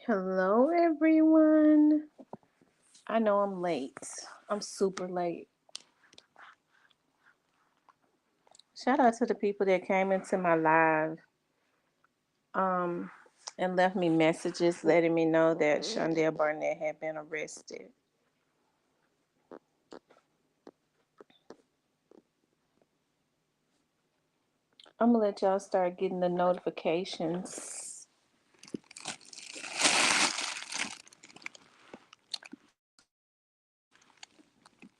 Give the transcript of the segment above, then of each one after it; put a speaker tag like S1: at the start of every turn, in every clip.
S1: Hello, everyone. I know I'm late. I'm super late. Shout out to the people that came into my live um, and left me messages letting me know that Shandelle Barnett had been arrested. I'm gonna let y'all start getting the notifications.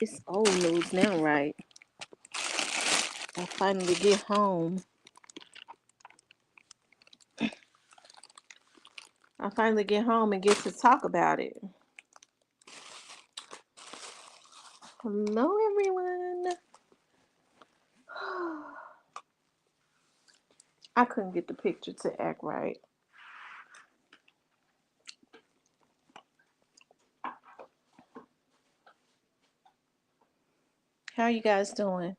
S1: It's old news now, right? I finally get home. I finally get home and get to talk about it. Hello, everyone. I couldn't get the picture to act right. How you guys doing?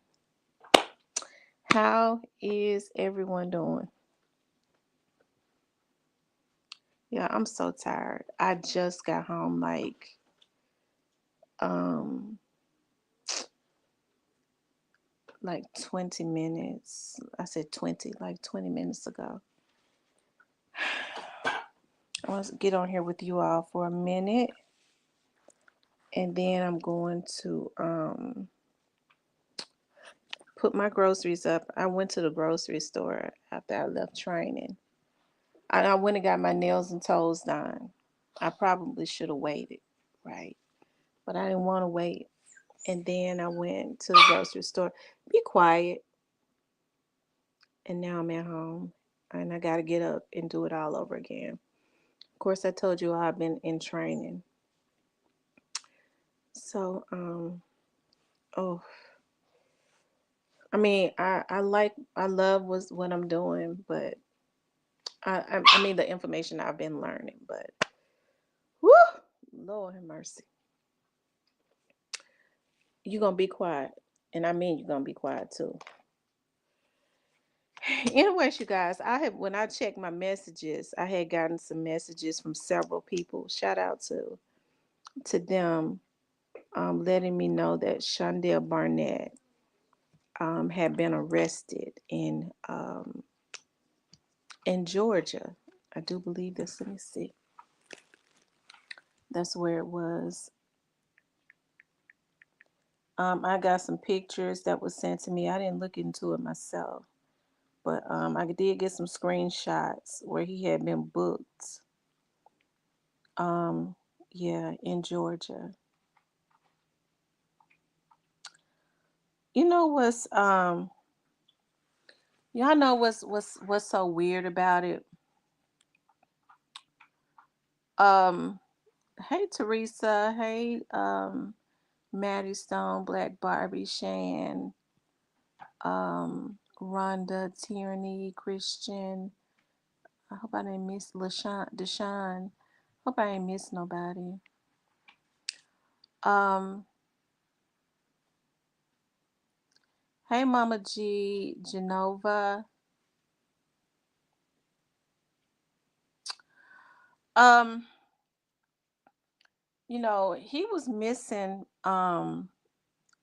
S1: How is everyone doing? Yeah, I'm so tired. I just got home um like 20 minutes. I said 20, like 20 minutes ago. I want to get on here with you all for a minute and then I'm going to put my groceries up. I went to the grocery store after I left training. I went and got my nails and toes done. I probably should have waited, right? But I didn't want to wait. And then I went to the grocery store. Be quiet. And now I'm at home. And I got to get up and do it all over again. Of course, I told you I've been in training. So, oh, I mean, I love what I'm doing, but I mean, the information I've been learning, but, whoo, Lord have mercy. You're going to be quiet. And I mean, you're going to be quiet too. Anyways, you guys, when I checked my messages, I had gotten some messages from several people. Shout out to them, letting me know that Shandelle Barnett had been arrested in Georgia. I do believe this. Let me see. That's where it was. I got some pictures that was sent to me. I didn't look into it myself, but I did get some screenshots where he had been booked. Um, yeah, in Georgia. You know y'all know what's so weird about it? Um, hey Teresa, hey Maddie Stone, Black Barbie, Shan, Rhonda, Tierney, Christian. I hope I didn't miss Deshaun. Hope I ain't miss nobody. Um, hey Mama G, Genova. Um, he was missing.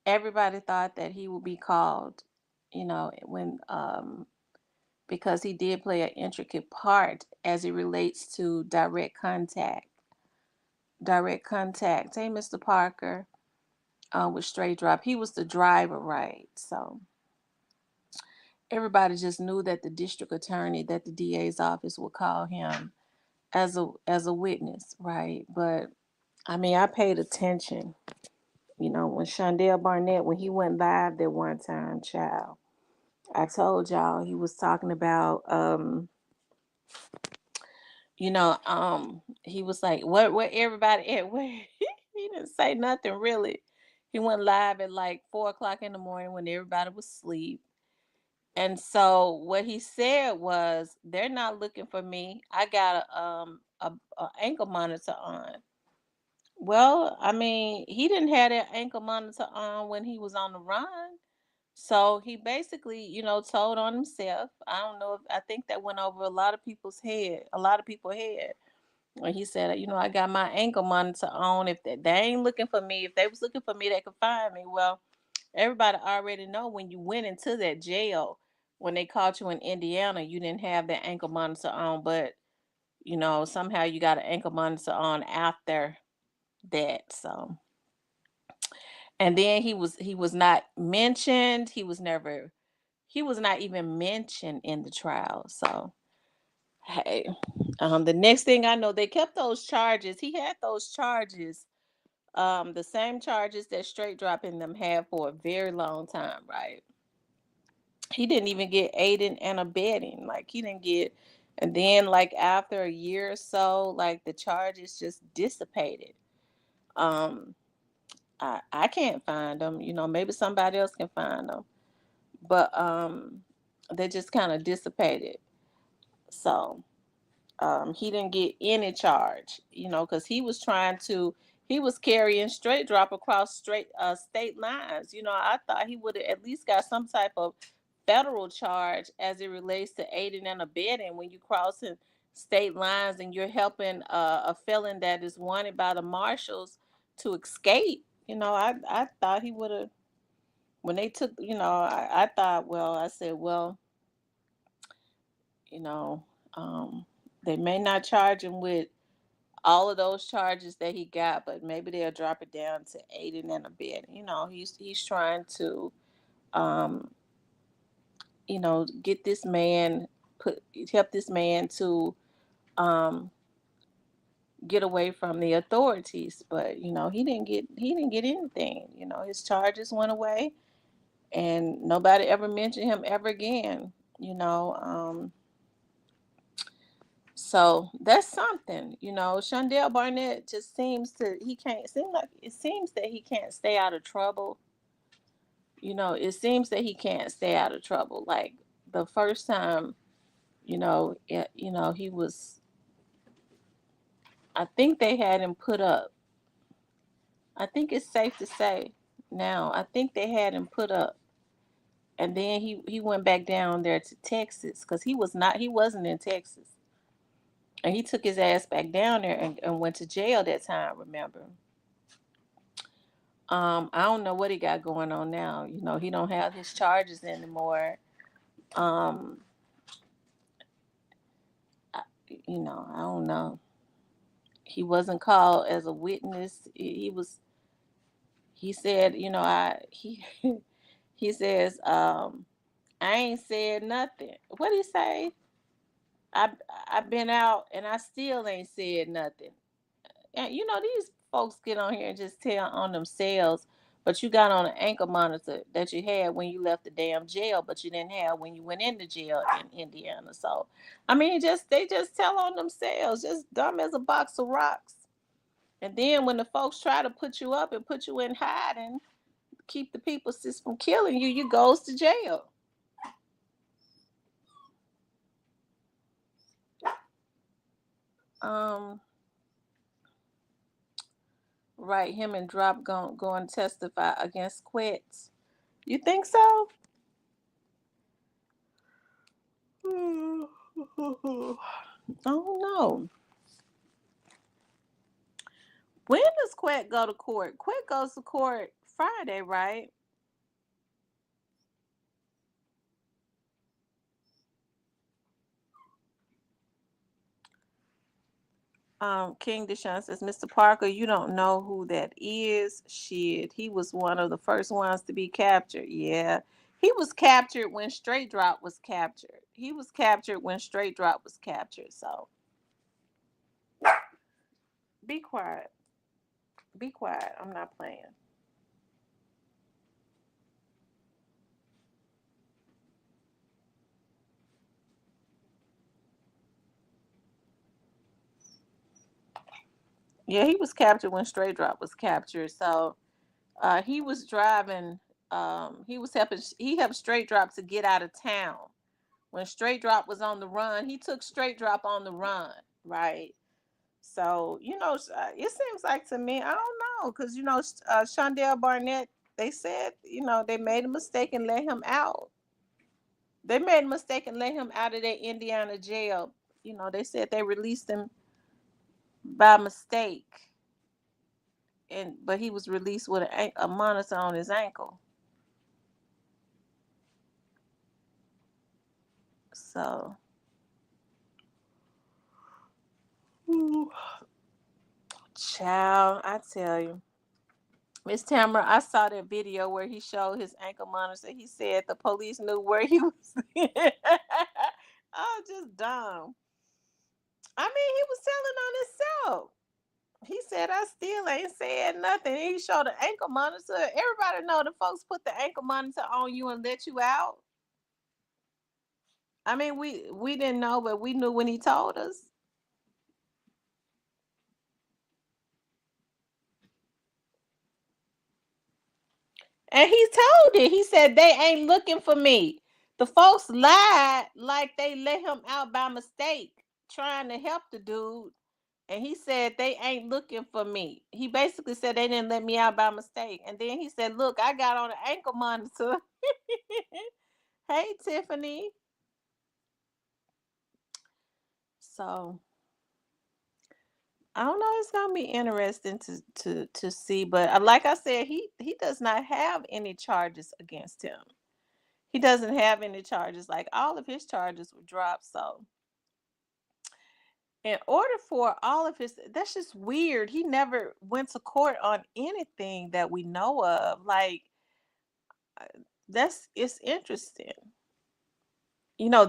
S1: Everybody thought that he would be called, when because he did play an intricate part as it relates to direct contact. Direct contact. Hey, Mr. Parker, with straight drop. He was the driver, right? So everybody just knew that the district attorney, that the DA's office would call him as a witness, right? But I mean, I paid attention. When Shandelle Barnett, when he went live that one time, child, I told y'all he was talking about he was like, what everybody at where he didn't say nothing really. He went live at like 4 o'clock in the morning when everybody was asleep. And so what he said was, they're not looking for me. I got a ankle monitor on. Well, I mean, he didn't have that ankle monitor on when he was on the run. So he basically, told on himself. I don't know if I think that went over a lot of people's head, a lot of people's head. when he said, I got my ankle monitor on. If they ain't looking for me, if they was looking for me, they could find me. Well, everybody already know when you went into that jail, when they caught you in Indiana, you didn't have that ankle monitor on, but somehow you got an ankle monitor on after that. So, and then he was not mentioned. He was not even mentioned in the trial. So, hey, the next thing I know, they kept those charges. He had those charges, the same charges that straight dropping them had for a very long time, right? He didn't even get aiding and abetting. Like he didn't get, and then like after a year or so, like the charges just dissipated. Um, I can't find them. Maybe somebody else can find them, but they just kind of dissipated. So he didn't get any charge, because he was carrying straight drop across straight state lines. I thought he would have at least got some type of federal charge as it relates to aiding and abetting when you crossing state lines and you're helping a felon that is wanted by the marshals to escape. I thought he would have, when they took, I thought, well, I said, well, you know, um, they may not charge him with all of those charges that he got, but maybe they'll drop it down to aiding and abetting. He's trying to, um, get this man help this man to um, get away from the authorities. But he didn't get anything. His charges went away, and nobody ever mentioned him ever again. You know, um, So that's something. Shundale Barnett just seems that he can't stay out of trouble. It seems that he can't stay out of trouble. Like the first time, he was, I think they had him put up. I think it's safe to say now, I think they had him put up. And then he went back down there to Texas because he wasn't in Texas. And he took his ass back down there and went to jail that time, remember? I don't know what he got going on now. He don't have his charges anymore. Um, I, I don't know. He wasn't called as a witness. He was. He said, he says, I ain't said nothing. What did he say? I I've been out and I still ain't said nothing. And these folks get on here and just tell on themselves, but you got on an ankle monitor that you had when you left the damn jail, but you didn't have when you went into jail in Indiana. So I mean, they just tell on themselves, just dumb as a box of rocks. And then when the folks try to put you up and put you in hiding, keep the people from killing you, you goes to jail. um right, him and Drop go and testify against Quets. You think so? I don't know. When does Quet go to court? Quet goes to court Friday, right? King Deshaun says, Mr. Parker, you don't know who that is. Shit, he was one of the first ones to be captured. Yeah. He was captured when Straight Drop was captured. He was captured when Straight Drop was captured. So be quiet. Be quiet. I'm not playing. Yeah, he was captured when Straight Drop was captured. So he was driving. He helped Straight Drop to get out of town. When Straight Drop was on the run, he took Straight Drop on the run, right? So it seems like to me, I don't know, because Shundale Barnett, they said they made a mistake and let him out. They made a mistake and let him out of their Indiana jail. They said they released him. by mistake, but he was released with a monitor on his ankle. So, ooh, child, I tell you, Miss Tamara, I saw that video where he showed his ankle monitor. He said the police knew where he was. Oh, just dumb. I mean, he was telling on himself. He said, I still ain't said nothing. He showed the ankle monitor. Everybody know the folks put the ankle monitor on you and let you out. I mean, we didn't know, but we knew when he told us. And he told it. He said they ain't looking for me. The folks lied like they let him out by mistake, trying to help the dude. And he said they ain't looking for me. He basically said they didn't let me out by mistake. And then he said, "Look, I got on an ankle monitor." Hey, Tiffany. So I don't know. It's gonna be interesting to see. But like I said, he does not have any charges against him. He doesn't have any charges. Like all of his charges were dropped. So in order for all of his, that's just weird. He never went to court on anything that we know of. Like uh, that's it's interesting.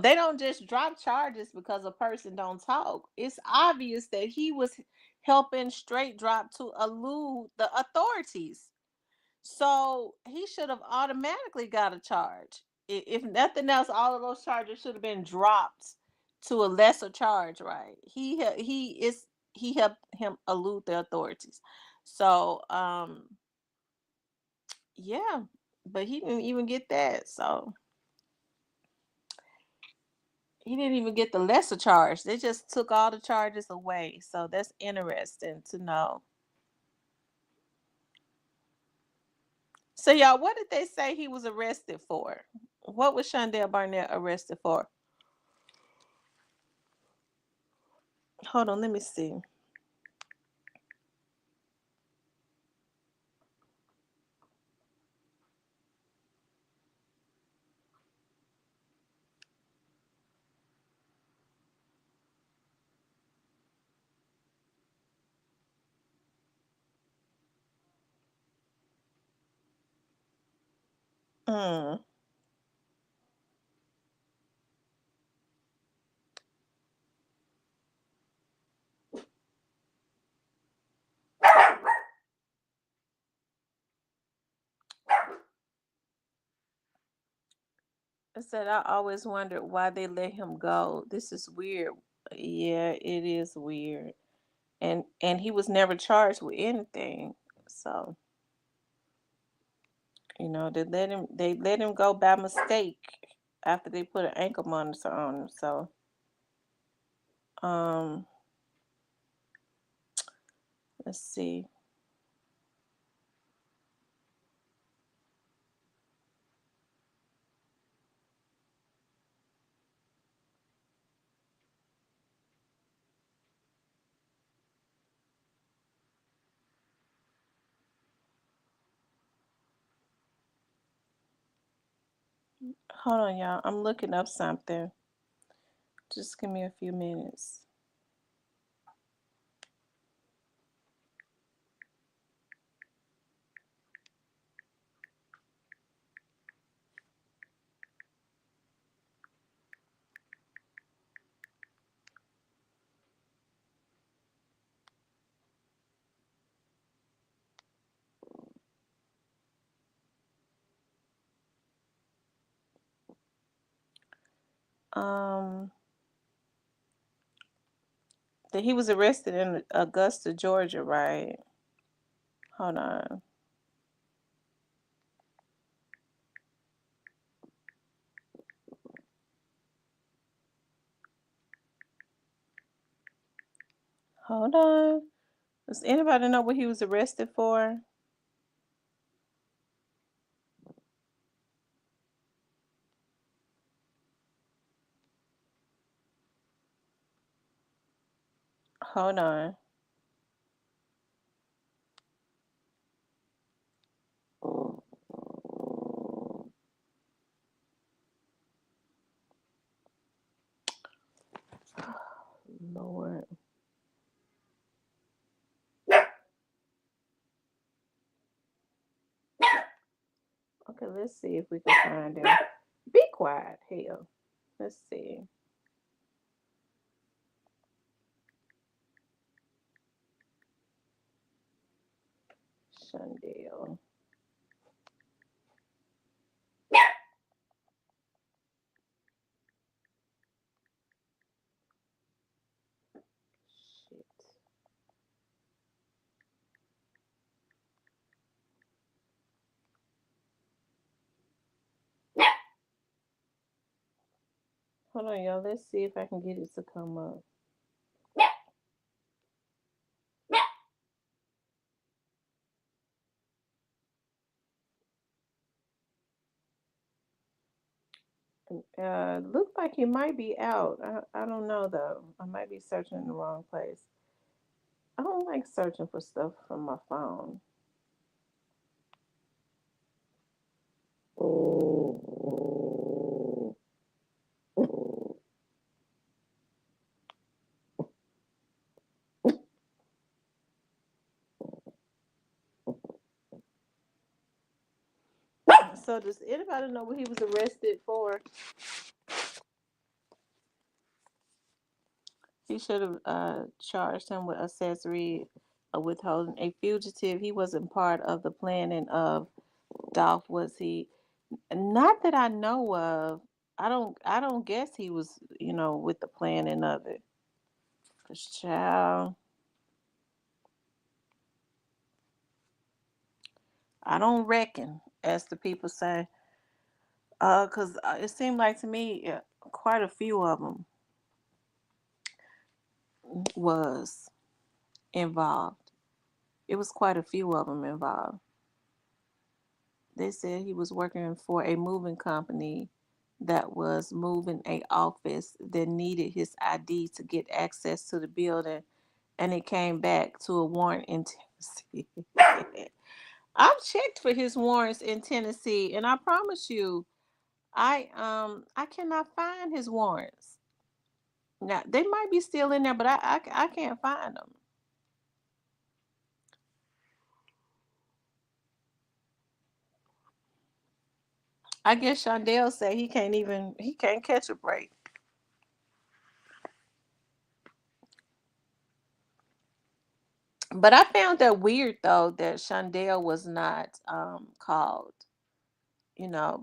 S1: They don't just drop charges because a person don't talk. It's obvious that he was helping straight drop to elude the authorities. So he should have automatically got a charge. If nothing else, all of those charges should have been dropped to a lesser charge, right? He helped him elude the authorities. So yeah, but he didn't even get that. So he didn't even get the lesser charge. They just took all the charges away. So that's interesting to know. So y'all, what did they say he was arrested for? What was Shandelle Barnett arrested for? Hold on, let me see. Mm. I said I always wondered why they let him go. This is weird. Yeah, it is weird. And he was never charged with anything. So, they let him go by mistake after they put an ankle monitor on him. So, um let's see. Hold on, y'all. I'm looking up something. Just give me a few minutes. Um that he was arrested in Augusta, Georgia, right? Hold on. Hold on. Does anybody know what he was arrested for? Hold on. Lord. Okay, let's see if we can find him. Be quiet, hell. Let's see. Shundale. Shit. Hold on, y'all. Let's see if I can get it to come up. Looks like he might be out. I don't know though. I might be searching in the wrong place. I don't like searching for stuff from my phone. So does anybody know what he was arrested for? He should have charged him with accessory withholding a fugitive. He wasn't part of the planning of Dolph, was he? Not that I know of. I don't guess he was, with the planning of it. 'Cause child, I don't reckon, as the people say. Cause it seemed like to me, quite a few of them was involved. It was quite a few of them involved. They said he was working for a moving company that was moving a office that needed his ID to get access to the building, and it came back to a warrant in Tennessee. I've checked for his warrants in Tennessee, and I promise you, I cannot find his warrants. Now they might be still in there, but I can't find them. I guess Shandelle say he can't catch a break. But I found that weird though that Shandelle was not called.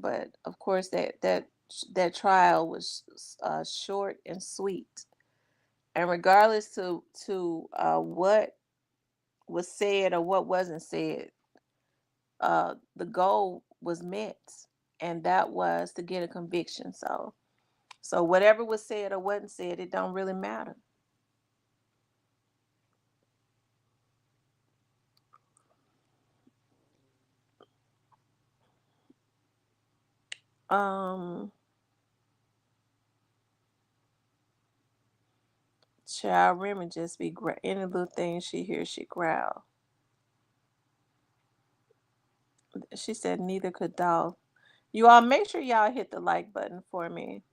S1: But of course that trial was short and sweet, and regardless to what was said or what wasn't said, the goal was met, and that was to get a conviction. So whatever was said or wasn't said, it don't really matter. Um, Child Remy just be any little thing she hears, she growl. She said neither could Dolph. You all make sure y'all hit the like button for me.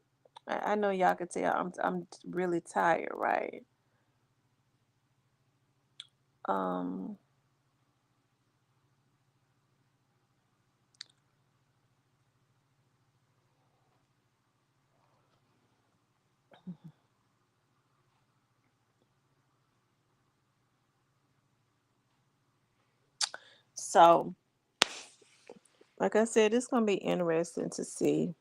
S1: I know y'all can tell I'm really tired, right? Um, so like I said, it's gonna be interesting to see.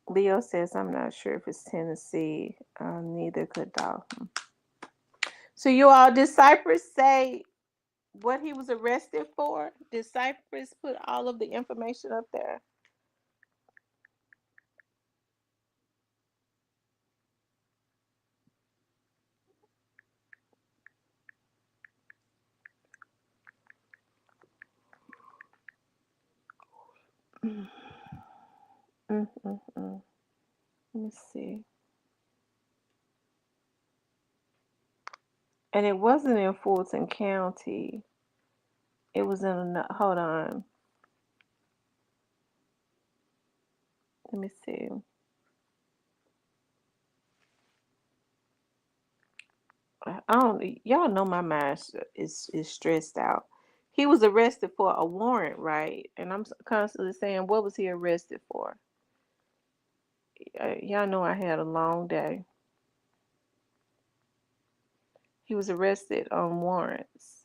S1: Leo says I'm not sure if it's Tennessee. Neither could Dolphin. So you all, did Cypress say what he was arrested for? Did Cypress put all of the information up there? Mm, mm, mm, mm. Let me see. And it wasn't in Fulton County. It was in hold on. Let me see. I don't. Y'all know my mind is stressed out. He was arrested for a warrant, right? And I'm constantly saying, what was he arrested for? Y'all know I had a long day. He was arrested on warrants.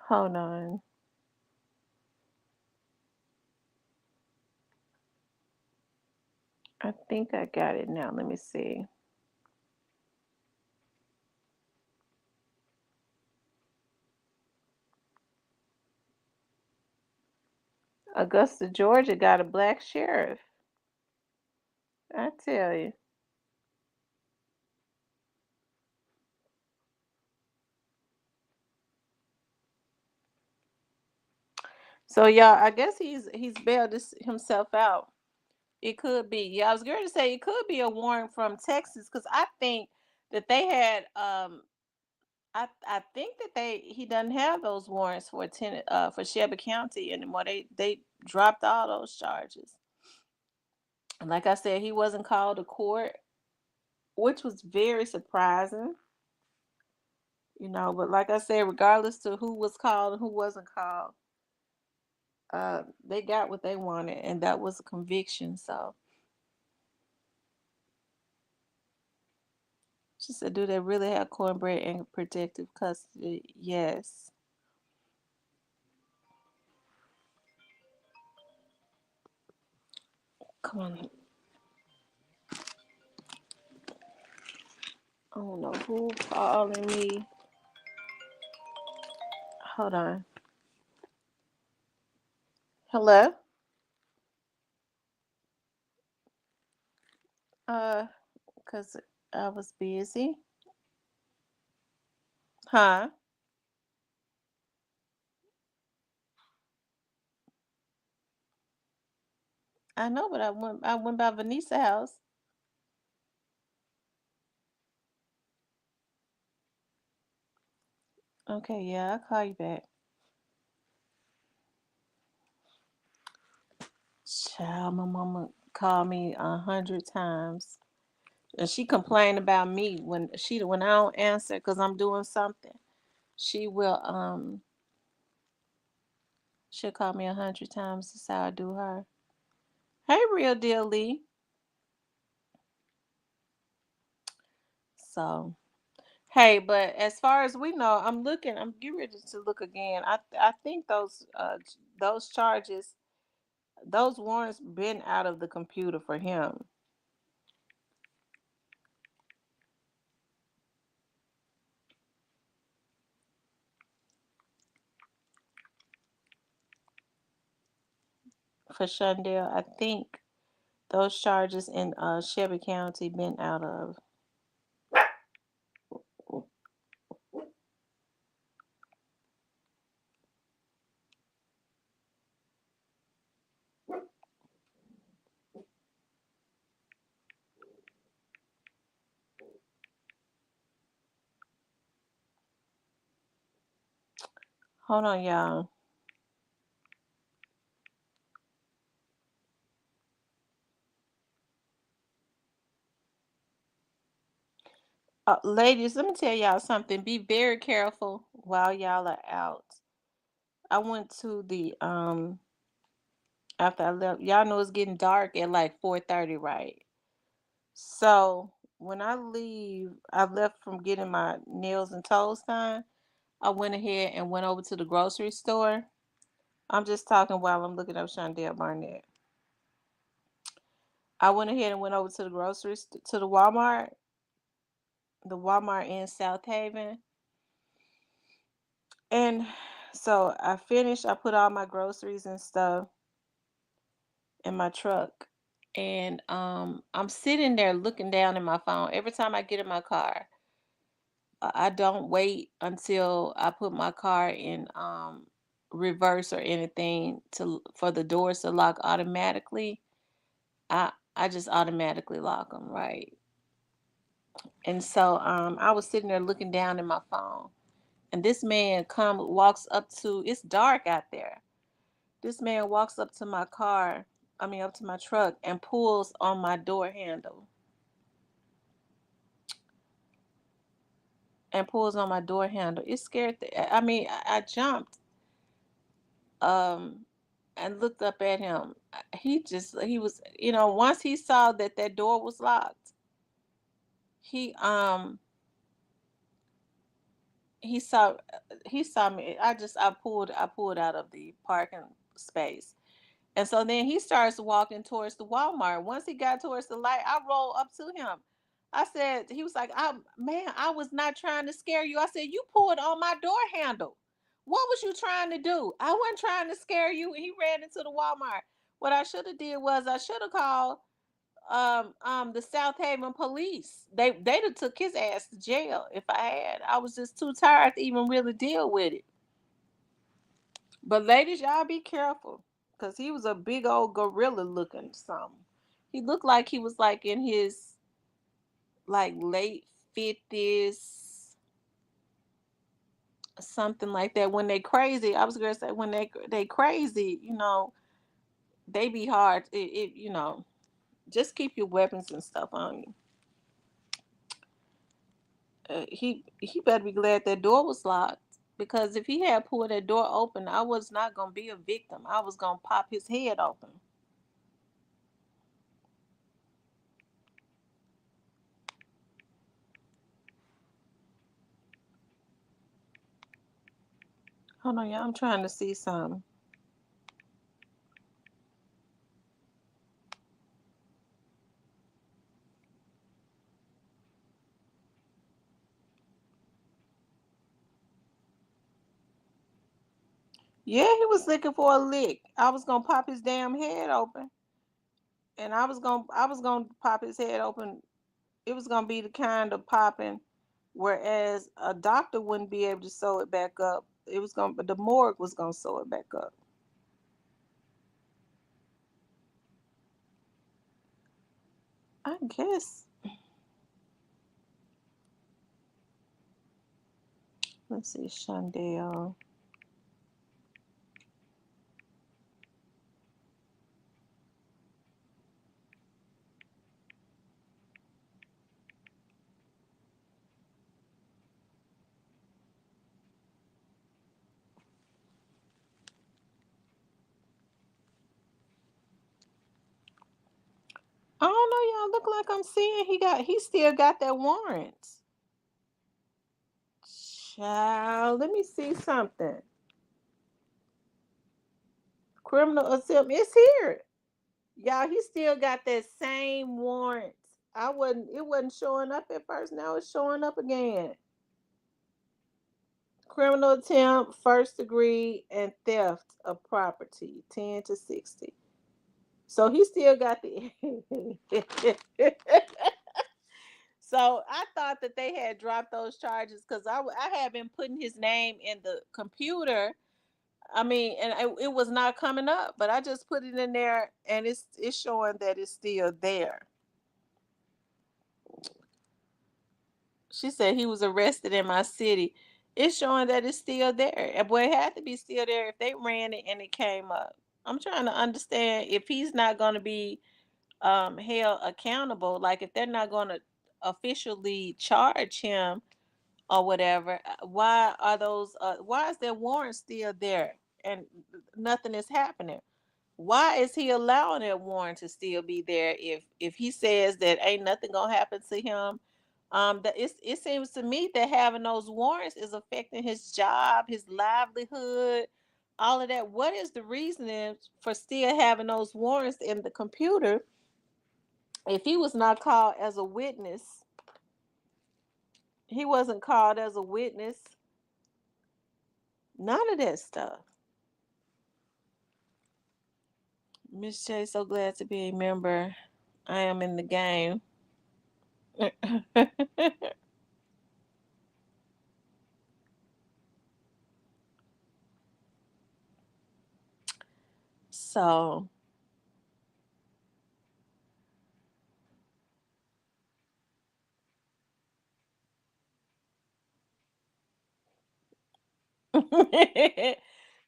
S1: Hold on. I think I got it now. Let me see. Augusta, Georgia got a black sheriff. I tell you. So y'all, I guess he's bailed himself out. It could be. Yeah, I was going to say it could be a warrant from Texas because I think that they had I think that he doesn't have those warrants for for Shelby County anymore. They dropped all those charges. And like I said, he wasn't called to court, which was very surprising. But like I said, regardless to who was called and who wasn't called, they got what they wanted, and that was a conviction. So she said, "Do they really have cornbread in protective custody?" Yes. Come on. I don't know who calling me. Hold on. Hello. Uh, cause I was busy. Huh? I know, but I went by Vanessa's house. Okay, yeah, I'll call you back. Child, my mama called me 100 times. And she complained about me when I don't answer because I'm doing something. She will she'll call me 100 times. That's how I do her. Hey, real deal Lee. So hey, but as far as we know, I'm getting ready to look again. I think those charges, those warrants been out of the computer for him. For Shundale, I think those charges in Shelby County been out of. Hold on, y'all. Ladies, let me tell y'all something. Be very careful while y'all are out. I went to the after I left. Y'all know it's getting dark at like 4:30, right? So when I leave, I left from getting my nails and toes done. I went ahead and went over to the grocery store. I'm just talking while I'm looking up Shandelle Barnett. I went ahead and went over to to the Walmart in South Haven. And so I finished, I put all my groceries and stuff. in my truck. And I'm sitting there looking down in my phone. Every time I get in my car, I don't wait until I put my car in reverse or anything to for the doors to lock automatically. I just automatically lock them, right? And so I was sitting there looking down in my phone, and this man walks up to. It's dark out there. This man walks up to my car. I mean, up to my truck and pulls on my door handle. And pulls on my door handle. It scared I mean, I jumped um and looked up at him. He was, once he saw that that door was locked, he he saw he saw me. I pulled out of the parking space. And so then he starts walking towards the Walmart. Once he got towards the light, I rolled up to him. I said, he was like, man, I was not trying to scare you. I said, you pulled on my door handle. What was you trying to do? I wasn't trying to scare you. And he ran into the Walmart. What I should have did was I should have called the South Haven police. They'd have took his ass to jail if I had. I was just too tired to even really deal with it. But ladies, y'all be careful. Cause he was a big old gorilla looking something. He looked like he was like in his like late 50s, something like that. When they crazy, I was gonna say when they crazy, they be hard. Just keep your weapons and stuff on you. He better be glad that door was locked. Because if he had pulled that door open, I was not gonna be a victim. I was gonna pop his head open. Hold on, y'all. I'm trying to see something. Yeah, he was looking for a lick. I was gonna pop his damn head open, and I was gonna pop his head open. It was gonna be the kind of popping, whereas a doctor wouldn't be able to sew it back up. The morgue was gonna sew it back up. I guess. Let's see, Shandale. I don't know, y'all. Look like I'm seeing he still got that warrant. Child, let me see something. Criminal assault. It's here. Y'all, he still got that same warrant. It wasn't showing up at first. Now it's showing up again. Criminal attempt, first degree, and theft of property, 10 to 60. So he still got the. So I thought that they had dropped those charges because I had been putting his name in the computer. I mean, and it was not coming up, but I just put it in there, and it's showing that it's still there. She said he was arrested in my city. It's showing that it's still there. But it had to be still there if they ran it and it came up. I'm trying to understand if he's not going to be held accountable, like if they're not going to officially charge him or whatever. Why is their warrant still there and nothing is happening? Why is he allowing that warrant to still be there if he says that ain't nothing gonna happen to him? It seems to me that having those warrants is affecting his job, his livelihood, all of that. What is the reasoning for still having those warrants in the computer if he was not called as a witness? He wasn't called as a witness. None of that stuff. Miss J, so glad to be a member. I am in the game. So,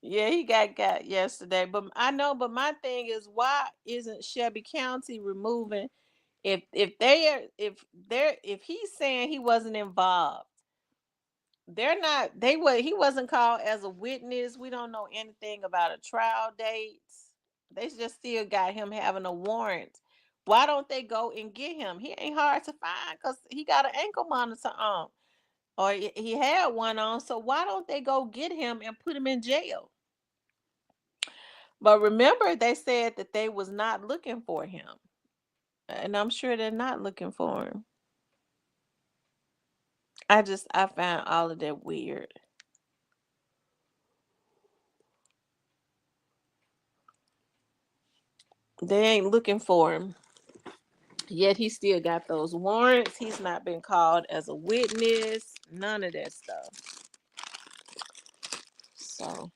S1: yeah, he got yesterday. But I know, but my thing is, why isn't Shelby County removing if he's saying he wasn't involved, they're not they were he wasn't called as a witness. We don't know anything about a trial date. They just still got him having a warrant. Why don't they go and get him? He ain't hard to find because he got an ankle monitor on. Or he had one on. So why don't they go get him and put him in jail? But remember, they said that they was not looking for him. And I'm sure they're not looking for him. I found all of that weird. They ain't looking for him. Yet he still got those warrants. He's not been called as a witness. None of that stuff. So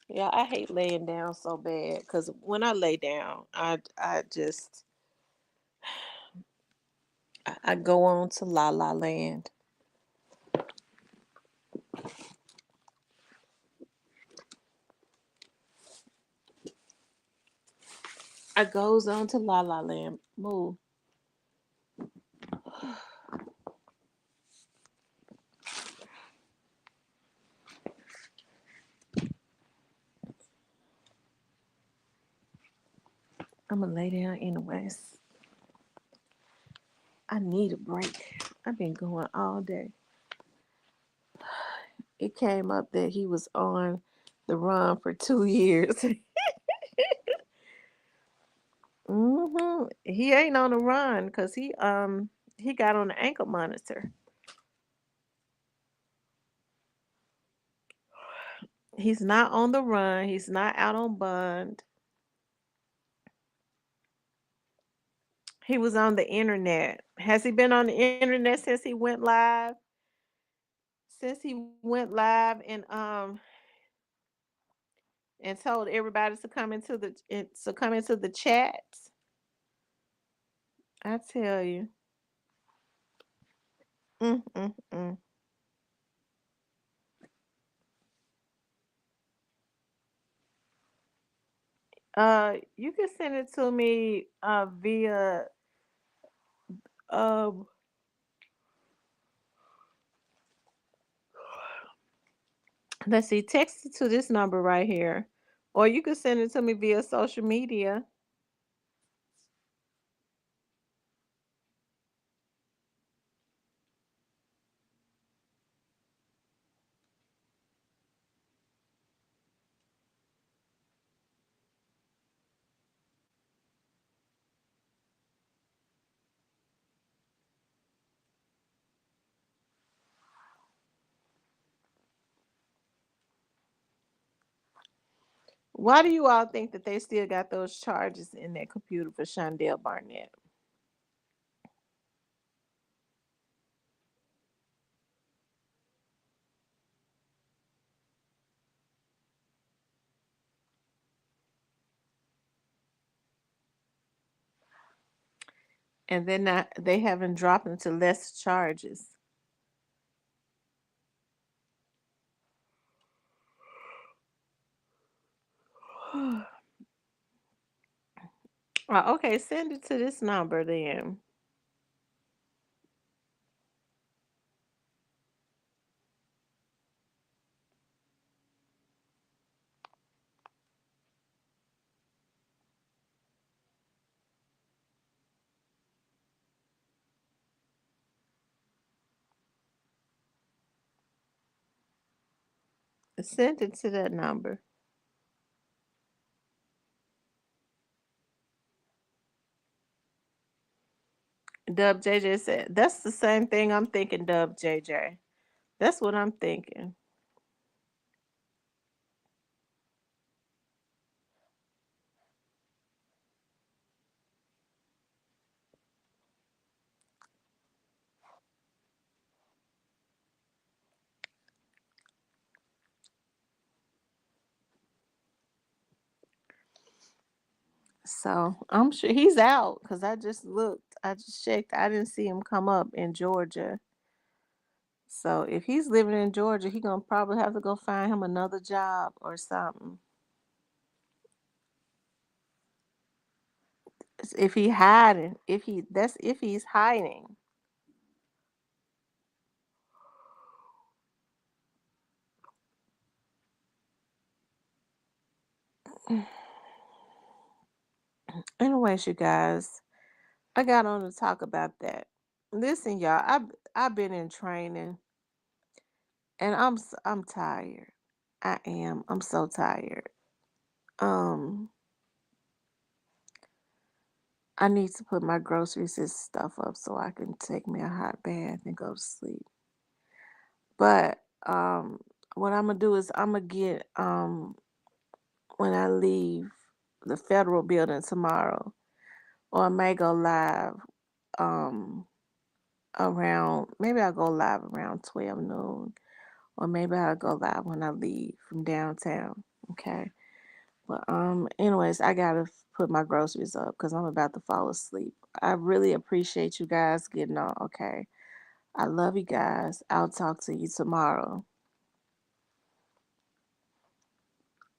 S1: yeah, I hate laying down so bad because when I lay down, I go on to La La Land. I goes on to La La Land. Move. I'm gonna lay down anyways. I need a break. I've been going all day. It came up that he was on the run for 2 years. He ain't on the run because he got on the ankle monitor. He's not on the run. He's not out on bond. He was on the internet. Has he been on the internet since he went live? Since he went live and told everybody to come into the chat. I tell you. Mm, mm, mm. You can send it to me via um let's see, text it to this number right here. Or you can send it to me via social media. Why do you all think that they still got those charges in that computer for Shandelle Barnett? And then not they haven't dropped into less charges. Okay, send it to this number then. Send it to that number. Dub JJ said that's the same thing I'm thinking, Dub JJ. That's what I'm thinking. So I'm sure he's out because I just looked. I just checked. I didn't see him come up in Georgia. So if he's living in Georgia, he gonna probably have to go find him another job or something. If he hiding, if he's hiding. Anyways, you guys, I got on to talk about that. Listen, y'all, I've been in training and I'm tired. I am. I'm so tired. Um, I need to put my groceries and stuff up so I can take me a hot bath and go to sleep. But what I'm gonna do is I'm gonna get when I leave the federal building tomorrow, or I may go live um around maybe I'll go live around 12 noon, or maybe I'll go live when I leave from downtown. Okay. But anyways, I gotta put my groceries up because I'm about to fall asleep. I really appreciate you guys getting on. Okay. I love you guys. I'll talk to you tomorrow.